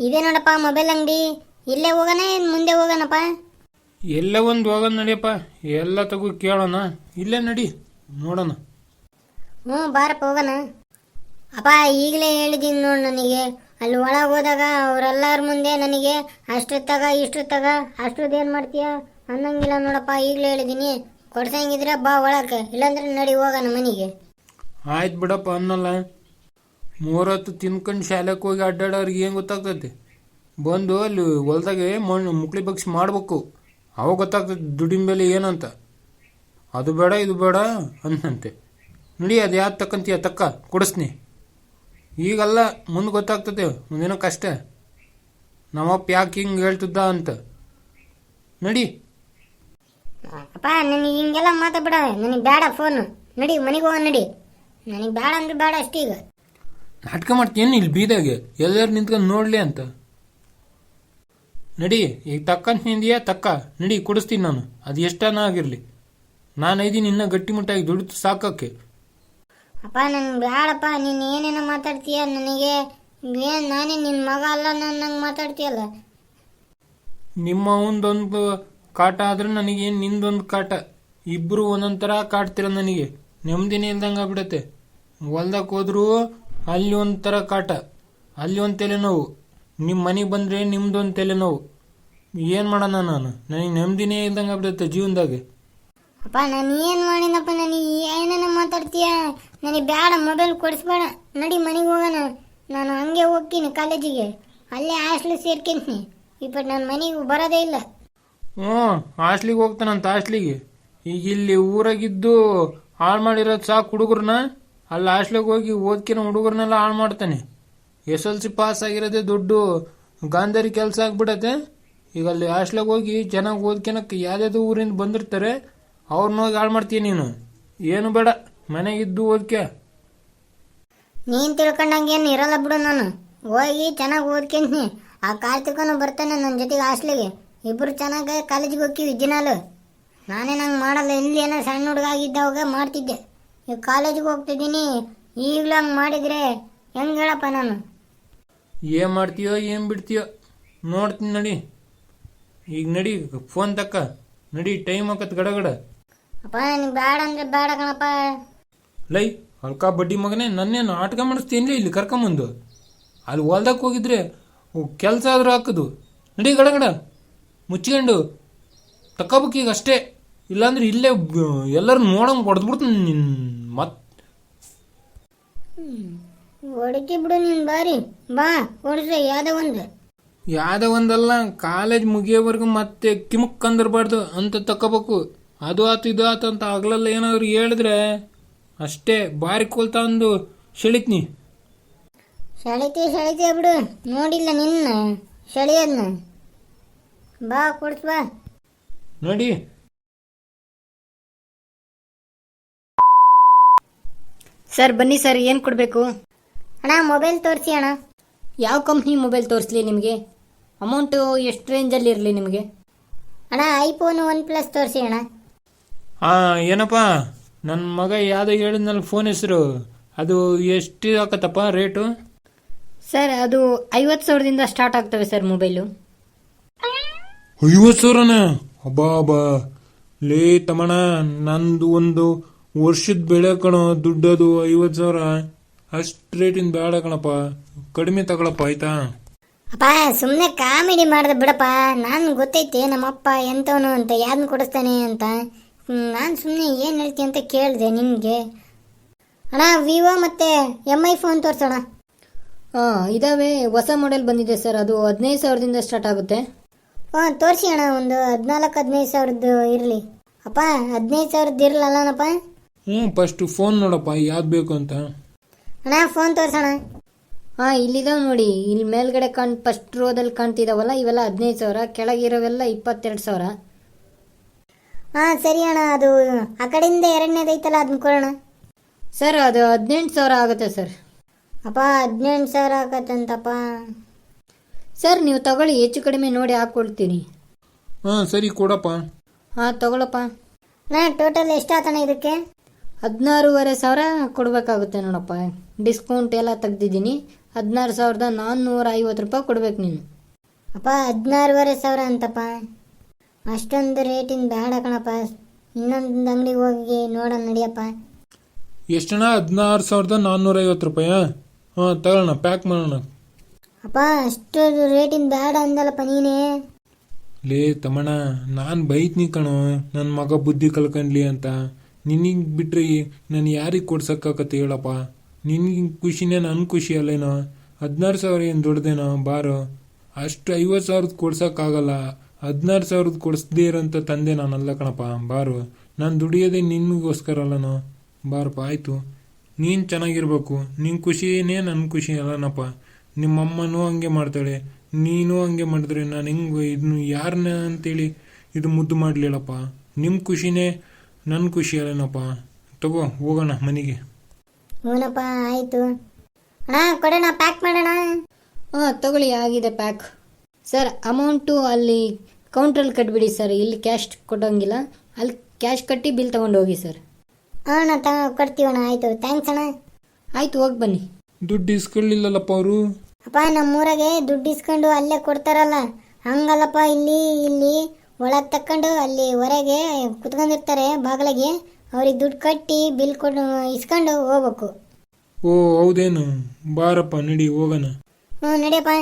ಇದೇ ನೋಡಪ್ಪ ಮೊಬೈಲ್ ಅಂಗಡಿ. ಇಲ್ಲೇ ಹೋಗೋಣ ಮುಂದೆ ಹೋಗೋಣಪ್ಪ? ಎಲ್ಲ ಒಂದು ಹೋಗೋಣ ನಡಿಯಪ್ಪ. ಎಲ್ಲ ತಗೋ ಕೇಳೋಣ. ಇಲ್ಲೇ ನಡಿ ನೋಡೋಣ. ಬಾರಪ್ಪ ಹೋಗೋಣ. ಅಪ್ಪ ಈಗಲೇ ಹೇಳಿದ್ದೀನಿ ನೋಡು ನನಗೆ. ಅಲ್ಲಿ ಒಳಗೆ ಹೋದಾಗ ಅವರೆಲ್ಲರ ಮುಂದೆ ನನಗೆ ಅಷ್ಟು ತಗ ಇಷ್ಟು ತಗ ಅಷ್ಟದೇನು ಮಾಡ್ತೀಯ ಅನ್ನಂಗಿಲ್ಲ ನೋಡಪ್ಪ. ಈಗಲೇ ಹೇಳಿದ್ದೀನಿ. ಕೊಡ್ಸಂಗಿದ್ರೆ ಬಾ ಒಳಕ್ಕೆ, ಇಲ್ಲಾಂದ್ರೆ ನಡಿ ಹೋಗೋಣ ಮನೆಗೆ. ಆಯ್ತು ಬಿಡಪ್ಪ ಅನ್ನಲ್ಲ. 3 ಹೊತ್ತು ತಿನ್ಕೊಂಡು ಶಾಲೆಗೆ ಹೋಗಿ ಅಡ್ಡಾಡೋರಿಗೆ ಏನು ಗೊತ್ತಾಗ್ತೈತಿ? ಬಂದು ಅಲ್ಲಿ ಹೊಲ್ದಾಗೆ ಮಣ್ಣು ಮುಕ್ಳಿ ಬಗ್ಸಿ ಮಾಡ್ಬೇಕು. ಅವಾಗ ಗೊತ್ತಾಗ್ತೈತಿ ದುಡ್ಡಿನ ಬೆಲೆ ಏನಂತ. ಅದು ಬೇಡ ಇದು ಬೇಡ ಅಂತಂತೆ. ನಡಿ ಅದು ಯಾವ್ದು ತಕ್ಕಂತೀಯ ತಕ್ಕ ಕೊಡಿಸ್ನಿ. ಈಗಲ್ಲ ಮುಂದೆ ಗೊತ್ತಾಗ್ತದೆ ಮುಂದಿನ ಕಷ್ಟ. ನಮ್ಮಪ್ಪ ಯಾಕೆ ಹಿಂಗೆ ಹೇಳ್ತಿದ್ದ ಅಂತ. ನಡಿ. ಅಪ್ಪ ನನಗೆ ಹಿಂಗೆಲ್ಲ ಮಾತಾಡ್ಬೇಡ, ನನಗೆ ಬೇಡ ಫೋನು. ನಡಿ ಮನೆಗೆ ಹೋಗೋಣ ನಡಿ. ನನಗೆ ಬೇಡ ಅಂದ್ರೆ ಬೇಡ ಅಷ್ಟೀಗ. ನಾಟಕ ಮಾಡ್ತೀನಿ ಇಲ್ಲಿ ಬೀದಾಗೆ ಎಲ್ಲರೂ ನಿಂತ್ಕೊಂಡು ನೋಡಲಿ ಅಂತ. ನಡಿ ಈಗ ತಕ್ಕಂತ ನಿಂದಿಯಾ ತಕ್ಕ. ನಡಿ ಕೊಡಿಸ್ತೀನಿ ನಾನು. ಅದು ಎಷ್ಟನ ಆಗಿರಲಿ. ನಾನು ಇದ್ದೀನಿ ಇನ್ನೂ ಗಟ್ಟಿಮುಟ್ಟಾಗಿ ದುಡಿದು ಸಾಕೋಕ್ಕೆ. ಅಪ್ಪ ನನಗೆ ಬೇಡಪ್ಪ. ನೀನು ಏನೇನೋ ಮಾತಾಡ್ತೀಯ ನನಗೆ. ಏನು ನಾನೇ ನಿನ್ನ ಮಗ ಅಲ್ಲ ನಂಗೆ ಮಾತಾಡ್ತೀಯಲ್ಲ. ನಿಮ್ಮ ಒಂದೊಂದು ಕಾಟ ಆದ್ರೆ ನನಗೇನು ನಿಂದೊಂದು ಕಾಟ. ಇಬ್ಬರು ಒಂದೊಂದು ಥರ ಕಾಡ್ತೀರ. ನನಗೆ ನೆಮ್ಮದಿನೇ ಇಲ್ದಂಗೆ ಆಗ್ಬಿಡತ್ತೆ. ಹೊಲ್ದಕ್ಕೆ ಹೋದ್ರೂ ಅಲ್ಲಿ ಒಂದು ಥರ ಕಾಟ, ಅಲ್ಲಿ ಒಂದು ತಲೆನೋವು. ನಿಮ್ಮ ಮನೆಗೆ ಬಂದರೆ ನಿಮ್ದೊಂದು ತಲೆನೋವು. ಏನು ಮಾಡೋಣ ನಾನು? ನನಗೆ ನೆಮ್ಮದಿನೇ ಇಲ್ದಂಗೆ ಆಗ್ಬಿಡುತ್ತೆ ಜೀವನದಾಗೆ. ಅಪ್ಪ ನಾನು ಏನು ಮಾಡಿನಪ್ಪ? ನನಗೆ ಏನೇನೋ ಮಾತಾಡ್ತೀಯ. ನನಗೆ ಬೇಡ, ಮೊಬೈಲ್ ಕೊಡಿಸ್ಬೇಡ. ನಡಿ ಮನೆಗೆ ಹೋಗೋಣ. ನಾನು ಹಂಗೆ ಹೋಗ್ತೀನಿ ಕಾಲೇಜಿಗೆ. ಅಲ್ಲೇ ಹಾಸ್ಟ್ಲಿಗೆ ಸೇರ್ಕೊಂತೀನಿ. ಇಪ್ಪತ್ತು ನಾನು ಮನೆಗೆ ಬರೋದೇ ಇಲ್ಲ. ಹಾಸ್ಟ್ಲಿಗೆ ಹೋಗ್ತಾನಂತ. ಹಾಸ್ಟ್ಲಿಗೆ ಈಗ ಇಲ್ಲಿ ಊರಾಗಿದ್ದು ಹಾಳು ಮಾಡಿರೋದು ಸಾಕು ಹುಡುಗರನ್ನ. ಅಲ್ಲಿ ಹಾಸ್ಟ್ಲಿಗೆ ಹೋಗಿ ಓದ್ಕಿನ ಹುಡುಗರನ್ನೆಲ್ಲ ಹಾಳು ಮಾಡ್ತಾನೆ. SLC ಪಾಸ್ ಆಗಿರೋದೇ ದೊಡ್ಡ ಗಾಂಧಾರಿ ಕೆಲಸ ಆಗ್ಬಿಡತ್ತೆ. ಈಗ ಅಲ್ಲಿ ಹಾಸ್ಟ್ಲಿಗೆ ಹೋಗಿ ಚೆನ್ನಾಗಿ ಓದ್ಕೊಳಕ್ಕೆ ಯಾವುದಾದ್ರು ಊರಿಂದ ಬಂದಿರ್ತಾರೆ, ಅವ್ರನ್ನ ಹೋಗಿ ಹಾಳು ಮಾಡ್ತೀಯ ನೀನು. ಏನು ಬೇಡ, ಮನೆಗಿದ್ದು ಓದ್ಕೆ. ನೀನು ತಿಳ್ಕೊಂಡಂಗೆ ಏನು ಇರಲ್ಲ ಬಿಡು. ನಾನು ಹೋಗಿ ಚೆನ್ನಾಗಿ ಓದ್ಕೊಂತೀನಿ. ಆ ಕಾರ್ತಿಕನು ಬರ್ತಾನೆ ನನ್ನ ಜೊತೆಗೆ ಹಾಸ್ಟ್ಲಿಗೆ. ಇಬ್ಬರು ಚೆನ್ನಾಗಿ ಕಾಲೇಜಿಗೆ ಹೋಗ್ತೀವಿ ದಿನಾಲು. ನಾನೇ ನಂಗೆ ಮಾಡಲ್ಲ. ಇಲ್ಲಿ ಏನೋ ಸಣ್ಣ ಹುಡುಗ ಆಗಿದ್ದಾಗ ಮಾಡ್ತಿದ್ದೆ. ಈಗ ಕಾಲೇಜಿಗೆ ಹೋಗ್ತಿದ್ದೀನಿ. ಈಗಲೂ ಹಂಗೆ ಮಾಡಿದರೆ ಹೆಂಗೆ ಹೇಳಪ್ಪ ನಾನು? ಏನು ಮಾಡ್ತೀಯೋ ಏನು ಬಿಡ್ತೀಯೋ ನೋಡ್ತೀನಿ. ನಡಿ ಈಗ ನಡಿ, ಫೋನ್ ತಕ್ಕ ನಡಿ. ಟೈಮ್ ಹಾಕತ್ ಗಡಗಡ. ಅಪ್ಪ ನನಗೆ ಬೇಡ ಅಂದರೆ ಬೇಡ ಕಣಪ್ಪ. ಲೈ ಅಲ್ಕಾ ಬಡ್ಡಿ ಮಗನೇ, ನನ್ನೇನು ಆಟಕ ಮಾಡಿಸ್ತೀನಿ ಇಲ್ಲಿ ಕರ್ಕೊಂಬಂದು. ಅಲ್ಲಿ ಹೊಲ್ದಕ್ಕೆ ಹೋಗಿದ್ರೆ ಕೆಲಸ ಆದರೂ ಹಾಕೋದು. ನಡಿ ಗಡಗಡ ಮುಚ್ಕೊಂಡು ತಗೋಬೇಕು ಈಗ ಅಷ್ಟೇ. ಇಲ್ಲಾಂದ್ರೆ ಇಲ್ಲೇ ಎಲ್ಲರೂ ನೋಡಂಗೆ ಹೊಡೆದ್ಬಿಡ್ತೀನಿ ನಿನ್ನ. ಮತ್ತೆ ಹೊಡಿತಿ ಬಿಡು ನೀನು. ಬಾರಿ ಬಾ ಹೊಡಿಸ್ರೆ ಯಾವುದೋ ಒಂದಲ್ಲ. ಕಾಲೇಜ್ ಮುಗಿಯೋವರೆಗೂ ಮತ್ತೆ ಕಿಮಕ್ ಅಂದಿರಬಾರ್ದು ಅಂತ ತಗೋಬೇಕು. ಅದು ಆತು ಇದು ಆತು ಅಂತ ಆಗ್ಲಲ್ಲ ಏನಾದ್ರು ಹೇಳಿದ್ರೆ ಅಷ್ಟೇ ಬಾರಿ ಕೋಲ್ತಾ ಒಂದು ಸೆಳಿತ್ನಿ. ಸೆಳಿತೀಯ ಬಿಡು. ನೋಡಿಲ್ಲ ನಿನ್ನ ಸೆಳೆಯೋದನ್ನ. ಬಾ ಕೊಡ್ಸ್ ಬಾ. ನೋಡಿ ಸರ್ ಬನ್ನಿ ಸರ್, ಏನು ಕೊಡಬೇಕು? ಅಣ್ಣ ಮೊಬೈಲ್ ತೋರಿಸಿ ಅಣ್ಣ. ಯಾವ ಕಂಪ್ನಿ ಮೊಬೈಲ್ ತೋರಿಸ್ಲಿ ನಿಮಗೆ? ಅಮೌಂಟು ಎಷ್ಟು ರೇಂಜಲ್ಲಿ ಇರಲಿ ನಿಮಗೆ? ಅಣ್ಣ ಐಫೋನ್ OnePlus ತೋರಿಸಿ ಅಣ್ಣ. ಏನಪ್ಪ ನನ್ನ ಮಗ ಯಾವುದೋ ಹೇಳಿದ್ನಲ್ಲ ಫೋನ್ ಹೆಸರು, ಅದು ಎಷ್ಟು ಹಾಕತ್ತಪ್ಪ ರೇಟು? ಸರ್ ಅದು 50,000ದಿಂದ ಸ್ಟಾರ್ಟ್ ಆಗ್ತವೆ ಸರ್ ಮೊಬೈಲು. 50,000ನ? ಅಬ್ಬಾ ಲೇ ತಮ್ಮಣ್ಣ, ನಂದು ಒಂದು ವರ್ಷದ ಬೆಳೆ ಕಣೋ ದುಡ್ಡದು 50,000. ಅಷ್ಟು ರೇಟಿಂದ ಬೇಡ ಕಣಪ್ಪ, ಕಡಿಮೆ ತಗೊಳಪ್ಪ ಆಯ್ತಾ? ಅಪ್ಪ ಸುಮ್ಮನೆ ಕಾಮಿಡಿ ಮಾಡ್ದೆ ಬಿಡಪ್ಪ. ನಾನು ಗೊತ್ತೈತೆ ನಮ್ಮಪ್ಪ ಎಂಥವನು ಅಂತ, ಯಾರನ್ನ ಕೊಡಿಸ್ತಾನೆ ಅಂತ. ನಾನು ಸುಮ್ಮನೆ ಏನು ಹೇಳ್ತೀನಿ ಅಂತ ಕೇಳಿದೆ ನಿನಗೆ. ಅಣ್ಣ ವಿವೋ ಮತ್ತು MI ಫೋನ್ ತೋರಿಸೋಣ. ಇದಾವೆ, ಹೊಸ ಮಾಡೆಲ್ ಬಂದಿದೆ ಸರ್. ಅದು 15,000ದಿಂದ ಸ್ಟಾರ್ಟ್ ಆಗುತ್ತೆ. ತೋರಿಸಿ ಅಣ್ಣ. ಒಂದು 14-15,000 ಇರಲಿ. ಅಪ್ಪ 15,000 ಇರಲ್ಲಲ್ಲನಪ್ಪ? ಫಸ್ಟ್ ಫೋನ್ ನೋಡಪ್ಪ ಯಾವ್ದು ಬೇಕು ಅಂತ. ಅಣ್ಣ ಫೋನ್ ತೋರಿಸೋಣ. ಇಲ್ಲಿದಾವೆ ನೋಡಿ. ಇಲ್ಲಿ ಮೇಲ್ಗಡೆ ಫಸ್ಟ್ ರೋದಲ್ಲಿ ಕಾಣ್ತಿದಾವಲ್ಲ, ಇವೆಲ್ಲ 15,000. ಕೆಳಗಿರೋವೆಲ್ಲ 22,000. ಸರಿ ಅಣ್ಣ. ಅದು ಆ ಕಡೆಯಿಂದ ಎರಡನೇದೈತಲ್ಲ ಅದನ್ನ ಕೊಡೋಣ. ಸರ್ ಅದು 18,000 ಆಗುತ್ತೆ ಸರ್. ಅಪ್ಪ 18,000 ಆಗತ್ತಂತಪ್ಪ. ಸರ್ ನೀವು ತಗೊಳ್ಳಿ, ಹೆಚ್ಚು ಕಡಿಮೆ ನೋಡಿ ಹಾಕ್ಕೊಳ್ತೀನಿ. ಸರಿ ಕೊಡಪ್ಪ. ತಗೊಳಪ್ಪ. ಟೋಟಲ್ ಎಷ್ಟಾತಣ್ಣ ಇದಕ್ಕೆ? 16,500 ಕೊಡಬೇಕಾಗುತ್ತೆ ನೋಡಪ್ಪ. ಡಿಸ್ಕೌಂಟ್ ಎಲ್ಲ ತೆಗ್ದಿದ್ದೀನಿ. 16,450 ರೂಪಾಯಿ ಕೊಡ್ಬೇಕು ನೀನು. ಅಪ್ಪ 16,500 ಅಂತಪ್ಪ. ಅಷ್ಟೊಂದು ರೇಟಿನ ಬೇಡ ಕಣಪ್ಪ. ಇನ್ನೊಂದು ಅಂಗಡಿಗೆ ಹೋಗಿ ನೋಡೋಣ ನಡಿಯಪ್ಪ. ಎಷ್ಟಣ್ಣ? 16,450 ರೂಪಾಯಾ? ಹಾಂ ತಗೊಳ್ಳೋಣ, ಪ್ಯಾಕ್ ಮಾಡೋಣ. ಅಪ್ಪ ಅಷ್ಟು ರೇಟಿನ ಬೇಡ ಅಂದಲ್ಲಪ್ಪ ನೀನೇ. ಲೇ ತಮ್ಮಣ್ಣ, ನಾನು ಬೈತ್ನಿ ಕಣೋ ನನ್ನ ಮಗ ಬುದ್ಧಿ ಕಲ್ಕಂಡ್ಲಿ ಅಂತ. ನಿನಗೆ ಬಿಟ್ರೆ ನಾನು ಯಾರಿಗೆ ಕೊಡ್ಸೋಕ್ಕಾಗತ್ತೆ ಹೇಳಪ್ಪ? ನಿನಗೆ ಖುಷಿನೇ ನನ್ನ ಖುಷಿ ಅಲ್ಲೇನೋ. 16,000 ಏನು ದೊಡ್ಡದೇನೋ ಬಾರೋ. ಅಷ್ಟು 50,000 ಕೊಡ್ಸೋಕ್ಕಾಗಲ್ಲ. 16,000 ಕೊಡಿಸ್ದೇ ಇರೋಂಥ ತಂದೆ ನಾನಲ್ಲ ಕಣಪ್ಪ. ಬಾರು, ನಾನು ದುಡಿಯೋದೇ ನಿನಗೋಸ್ಕರ ಅಲ್ಲನೋ. ಬಾರಪ್ಪ ಆಯಿತು. ನೀನು ಚೆನ್ನಾಗಿರ್ಬೇಕು. ನಿನ್ನ ಖುಷಿನೇ ನನ್ನ ಖುಷಿ ಅಲ್ಲನಪ್ಪ. ನಿಮ್ಮಮ್ಮನೂ ಹಂಗೆ ಮಾಡ್ತಾಳೆ, ನೀನು ಹಂಗೆ ಮಾಡಿದ್ರೆ ನಾನು ಹೆಂಗೆ ಇದನ್ನು ಯಾರನ್ನ ಅಂತೇಳಿ ಇದು ಮುದ್ದು ಮಾಡಲಿಲ್ಲಪ್ಪ. ನಿಮ್ಮ ಖುಷಿನೇ ನನ್ನ ಖುಷಿ ಅಲ್ಲೇನಪ್ಪ. ತಗೋ ಹೋಗೋಣ ಮನೆಗೆ. ಹ್ಞೂನಪ್ಪ ಆಯಿತು. ಅಣ್ಣ ಕೊಡೋಣ, ಪ್ಯಾಕ್ ಮಾಡೋಣ. ಹಾಂ ತಗೊಳ್ಳಿ, ಆಗಿದೆ ಪ್ಯಾಕ್. ಸರ್ ಅಮೌಂಟು ಅಲ್ಲಿ ಕೌಂಟ್ರಲ್ಲಿ ಕಟ್ಬಿಡಿ ಸರ್, ಇಲ್ಲಿ ಕ್ಯಾಶ್ ಕೊಟ್ಟೋಂಗಿಲ್ಲ. ಅಲ್ಲಿ ಕ್ಯಾಶ್ ಕಟ್ಟಿ ಬಿಲ್ ತೊಗೊಂಡು ಹೋಗಿ ಸರ್. ಹಾಂ ಕೊಡ್ತೀವಣ್ಣ. ಆಯಿತು, ಥ್ಯಾಂಕ್ಸ್ ಅಣ್ಣ. ಆಯಿತು, ಹೋಗಿ ಬನ್ನಿ. ದುಡ್ಡು ಇಸ್ಕೊಳ್ಳಿಲ್ಲಲ್ಲಪ್ಪ ಅವರು. ಅಪ್ಪ ನಮ್ಮೂರಾಗೆ ದುಡ್ಡು ಇಸ್ಕೊಂಡು ಅಲ್ಲೇ ಕೊಡ್ತಾರಲ್ಲ, ಹಂಗಲ್ಲಪ್ಪ. ಇಲ್ಲಿ ಒಳಗೆ ತಕ್ಕೊಂಡು ಅಲ್ಲಿ ಹೊರಗೆ ಕುತ್ಕೊಂಡಿರ್ತಾರೆ ಬಾಗಿಲಿಗೆ. ಅವ್ರಿಗೆ ದುಡ್ಡು ಕಟ್ಟಿ ಬಿಲ್ ಕೊಟ್ಟು ಇಸ್ಕೊಂಡು ಹೋಗ್ಬೇಕು. ಓ ಹೌದೇನು? ಬಾರಪ್ಪ ನಡಿ ಹೋಗೋಣ. ಹ್ಞೂ ನಡಿಯಪ್ಪ.